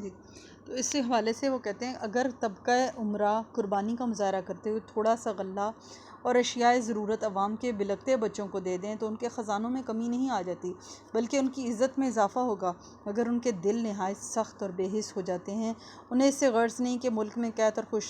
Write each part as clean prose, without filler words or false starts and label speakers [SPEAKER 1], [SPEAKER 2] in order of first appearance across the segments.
[SPEAKER 1] जी, तो इसी हवाले से वो कहते हैं अगर तबका उमरा कुर्बानी का मुजाहरा करते हुए थोड़ा सा गल्ला और अशियाए ज़रूरत अवाम के बिलखते बच्चों को दे दें तो उनके ख़जानों में कमी नहीं आ जाती बल्कि उनकी इज़्ज़त में इजाफ़ा होगा। मगर उनके दिल नहायत सख्त और बेहिस हो जाते हैं। उन्हें इससे गर्ज़ नहीं कि मुल्क में कैद और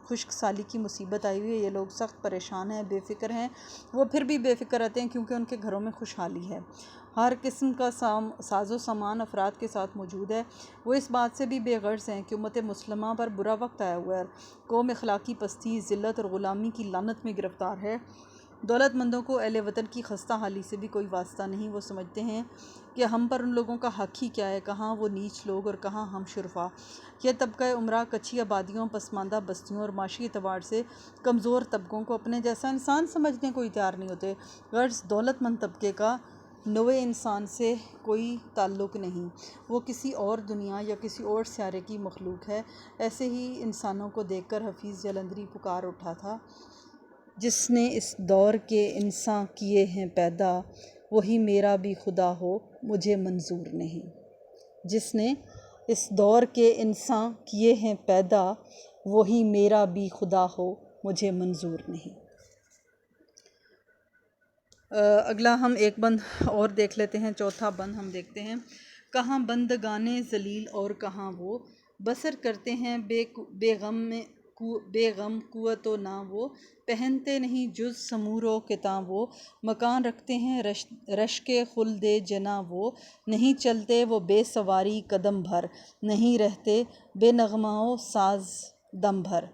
[SPEAKER 1] खुश्क साली की मुसीबत आई हुई है। ये लोग सख्त परेशान हैं, बेफ़िक्र हैं। वो फिर भी बेफ़िक्र रहते हैं क्योंकि उनके घरों में खुशहाली है। हर किस्म का साजो सामान अफराद के साथ मौजूद है। वो इस बात से भी बेगर्ज़ हैं कि उम्मत मुस्लिमा पर बुरा वक्त आया हुआ है। कौम अखलाकी पस्ती, ज़िल्लत और ग़ुलामी की लानत में गिरफ़्तार है। दौलतमंदों को अहले वतन की खस्ता हाली से भी कोई वास्ता नहीं। वो समझते हैं कि हम पर उन लोगों का हक़ ही क्या है, कहाँ वो नीच लोग और कहाँ हम शुरफा। यह तबका उमरा कच्ची आबादियों, पसमानदा बस्तियों और माशी एतबार से कमज़ोर तबकों को अपने जैसा इंसान समझने को तैयार नहीं होते। गर्ज़ दौलतमंद तबके का नवे इंसान से कोई ताल्लुक़ नहीं, वो किसी और दुनिया या किसी और स्यारे की मखलूक है। ऐसे ही इंसानों को देखकर हफीज़ जलंधरी पुकार उठा था, जिसने इस दौर के इंसान किए हैं पैदा, वही मेरा भी खुदा हो मुझे मंजूर नहीं। जिसने इस दौर के इंसान किए हैं पैदा, वही मेरा भी खुदा हो मुझे मंजूर नहीं। अगला हम एक बंद और देख लेते हैं। चौथा बंद हम देखते हैं। कहाँ बंदगाने ज़लील और कहाँ वो बसर करते हैं बेगम कुव्वतो ना वो पहनते नहीं जुज़ समूरो किताब वो मकान रखते हैं रश के खुल्दे जना वो नहीं चलते वो बेसवारी कदम भर नहीं रहते बेनगमाओ साज दम भर।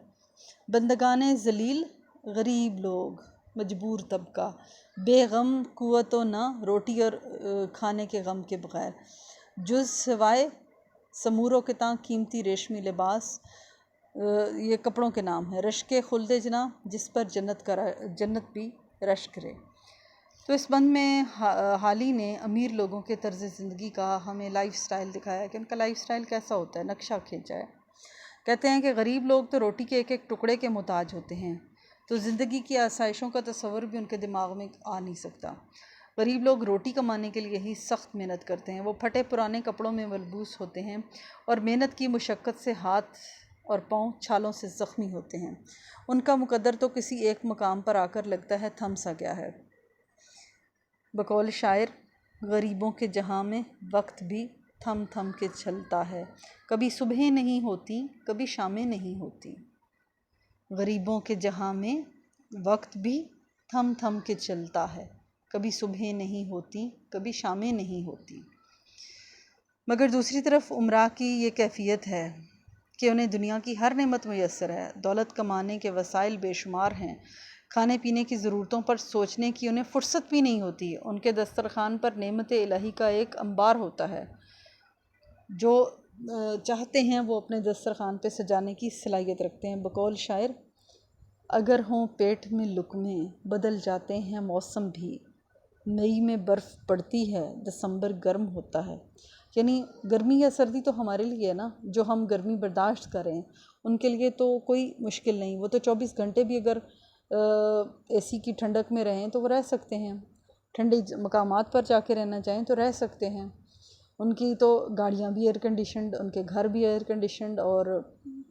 [SPEAKER 1] बंदगाने ज़लील गरीब लोग, मजबूर तबका, बेगम कुव्वतो ना रोटी और खाने के गम के बग़ैर, जुज़ सिवाय समूरों के तां कीमती रेशमी लिबास, ये कपड़ों के नाम है। रश के खुल्दे जना जिस पर जन्नत भी रश करे। तो इस बंद में हाली ने अमीर लोगों के तर्ज़ ज़िंदगी का हमें लाइफ स्टाइल दिखाया कि उनका लाइफ स्टाइल कैसा होता है, नक्शा खींचा है। कहते हैं कि गरीब लोग तो रोटी के एक एक टुकड़े के मोहताज होते हैं, तो ज़िंदगी की आसाइशों का तस्वर भी उनके दिमाग में आ नहीं सकता। गरीब लोग रोटी कमाने के लिए ही सख्त मेहनत करते हैं। वो फटे पुराने कपड़ों में मलबूस होते हैं और मेहनत की मुशक्क़त से हाथ और पाँव छालों से ज़ख्मी होते हैं। उनका मुकद्दर तो किसी एक मकाम पर आकर लगता है थम सा गया है। बकौल शायर, गरीबों के जहाँ में वक्त भी थम थम के चलता है, कभी सुबह नहीं होती कभी शामें नहीं होती। गरीबों के जहाँ में वक्त भी थम थम के चलता है, कभी सुबह नहीं होती कभी शामें नहीं होती। मगर दूसरी तरफ उमरा की ये कैफियत है कि उन्हें दुनिया की हर नेमत मुयस्सर है। दौलत कमाने के वसाइल बेशुमार हैं। खाने पीने की ज़रूरतों पर सोचने की उन्हें फ़ुर्सत भी नहीं होती। उनके दस्तरखान पर नेमत इलाही का एक अंबार होता है। जो चाहते हैं वो अपने दस्तरखान पे सजाने की सलाहियत रखते हैं। बकौल शायर, अगर हों पेट में लुक़मे बदल जाते हैं मौसम भी, मई में बर्फ़ पड़ती है दिसंबर गर्म होता है। यानी गर्मी या सर्दी तो हमारे लिए है ना, जो हम गर्मी बर्दाश्त करें उनके लिए तो कोई मुश्किल नहीं। वो तो 24 घंटे भी अगर एसी की ठंडक में रहें तो वो रह सकते हैं। ठंडे मकामात पर जाके रहना चाहें तो रह सकते हैं। उनकी तो गाड़ियाँ भी एयर कंडीशनड, उनके घर भी एयर कंडीशनड, और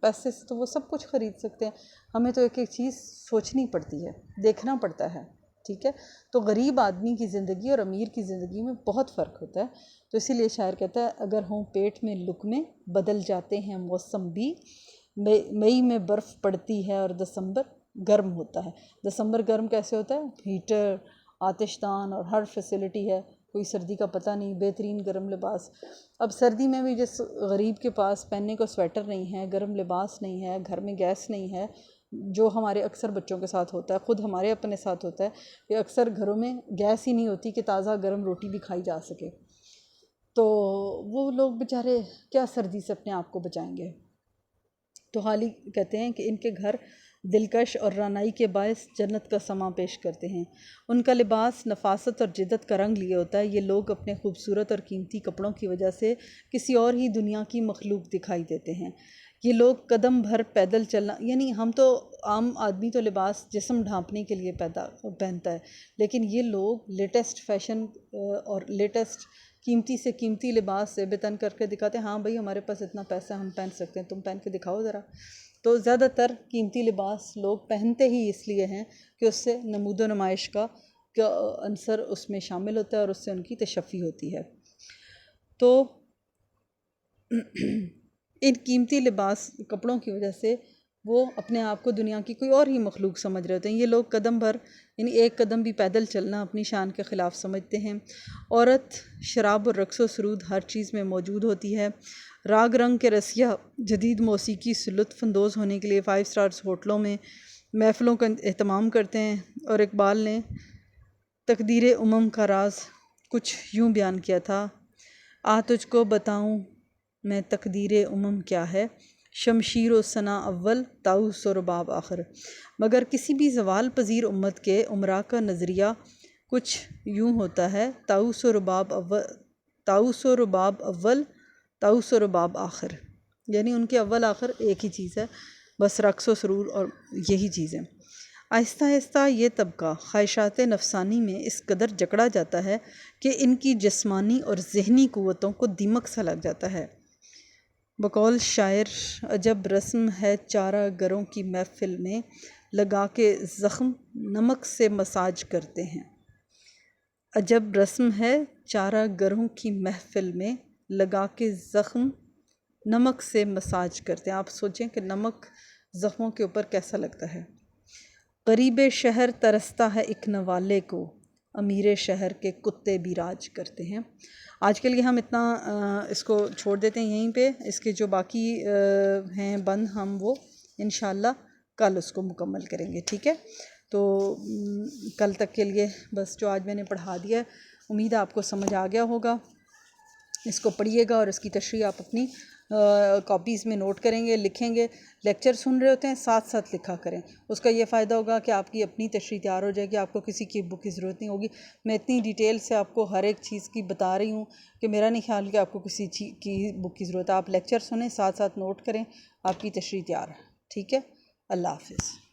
[SPEAKER 1] पैसे से तो वो सब कुछ ख़रीद सकते हैं। हमें तो एक एक चीज़ सोचनी पड़ती है, देखना पड़ता है। ठीक है, तो गरीब आदमी की ज़िंदगी और अमीर की ज़िंदगी में बहुत फ़र्क होता है। तो इसीलिए शायर कहता है, अगर हों पेट में लुक़मे बदल जाते हैं मौसम भी, मई में बर्फ़ पड़ती है और दिसंबर गर्म होता है। दिसंबर गर्म कैसे होता है? हीटर, आतिशदान और हर फैसिलिटी है, कोई सर्दी का पता नहीं, बेहतरीन गर्म लिबास। अब सर्दी में भी जिस गरीब के पास पहनने को स्वेटर नहीं है, गर्म लिबास नहीं है, घर में गैस नहीं है, जो हमारे अक्सर बच्चों के साथ होता है, ख़ुद हमारे अपने साथ होता है कि अक्सर घरों में गैस ही नहीं होती कि ताज़ा गर्म रोटी भी खाई जा सके, तो वो लोग बेचारे क्या सर्दी से अपने आप को बचाएंगे। तो हाली कहते हैं कि इनके घर दिलकश और रानाई के बायस जन्नत का समा पेश करते हैं। उनका लिबास नफासत और जिद्दत का रंग लिए होता है। ये लोग अपने खूबसूरत और कीमती कपड़ों की वजह से किसी और ही दुनिया की मखलूक दिखाई देते हैं। ये लोग कदम भर पैदल चलना, यानी हम तो आम आदमी तो लिबास जिस्म ढांपने के लिए पहनता है, लेकिन ये लोग लेटेस्ट फैशन और लेटेस्ट कीमती से कीमती लिबास से बेतन करके दिखाते हैं, हाँ भाई हमारे पास इतना पैसा, हम पहन सकते हैं, तुम पहन के दिखाओ ज़रा। तो ज़्यादातर कीमती लिबास लोग पहनते ही इसलिए हैं कि उससे नमूद व नुमाइश का अंसर उसमें शामिल होता है और उससे उनकी तशफ़ी होती है। तो इन कीमती लिबास कपड़ों की वजह से वो अपने आप को दुनिया की कोई और ही मखलूक समझ रहे होते हैं। ये लोग कदम भर यानी एक कदम भी पैदल चलना अपनी शान के ख़िलाफ़ समझते हैं। औरत, शराब और रक़्स व सुरूद हर चीज़ में मौजूद होती है। राग रंग के रसिया जदीद मौसीकी से लुत्फ़अंदोज़ होने के लिए 5 स्टार्स होटलों में महफ़िलों का एहतमाम करते हैं। और इकबाल ने तकदीर उमम का राज कुछ यूँ बयान किया था, आ तुझको बताऊँ मैं तकदीर उमम क्या है, शमशीर व सना अव्वल ताउस और रुबाब आखिर। मगर किसी भी ज़वाल पजीर उम्मत के उमरा का नज़रिया कुछ यूँ होता है, ताउस और रुबाब अव्वल, ताउस और रुबाब अव्वल, ताउस और रुबाब आखिर। यानी उनके अव्वल आखिर एक ही चीज़ है, बस रक़्स व सुरूर और यही चीज़ है। आहिस्ता आहिस्ता ये तबका ख्वाहिशात नफसानी में इस कदर जकड़ा जाता है कि इनकी जिस्मानी और ज़हनी क़ुव्वतों को दीमक सा लग जाता है। बकौल शायर, अजब रस्म है चारा गरों की महफ़िल में, लगा के ज़ख्म नमक से मसाज करते हैं। अजब रस्म है चारा गरों की महफ़िल में, लगा के ज़ख्म नमक से मसाज करते हैं। आप सोचें कि नमक ज़ख्मों के ऊपर कैसा लगता है। ग़रीब शहर तरसता है एक नवाले को, अमीर शहर के कुत्ते भी राज करते हैं। आज के लिए हम इतना इसको छोड़ देते हैं यहीं पे। इसके जो बाकी हैं बंद हम वो इंशाल्लाह कल उसको मुकम्मल करेंगे, ठीक है। तो कल तक के लिए बस जो आज मैंने पढ़ा दिया है, उम्मीद है आपको समझ आ गया होगा। इसको पढ़िएगा और इसकी तशरीह आप अपनी कॉपीज़ में नोट करेंगे, लिखेंगे। लेक्चर सुन रहे होते हैं, साथ साथ लिखा करें। उसका ये फ़ायदा होगा कि आपकी अपनी तशरीह तैयार हो जाएगी, आपको किसी की बुक की ज़रूरत नहीं होगी। मैं इतनी डिटेल से आपको हर एक चीज़ की बता रही हूँ कि मेरा नहीं ख्याल कि आपको किसी चीज़ की बुक की ज़रूरत है। आप लेक्चर सुनें, साथ साथ नोट करें, आपकी तशरीह तैयार है, ठीक है। अल्लाह हाफ़िज़।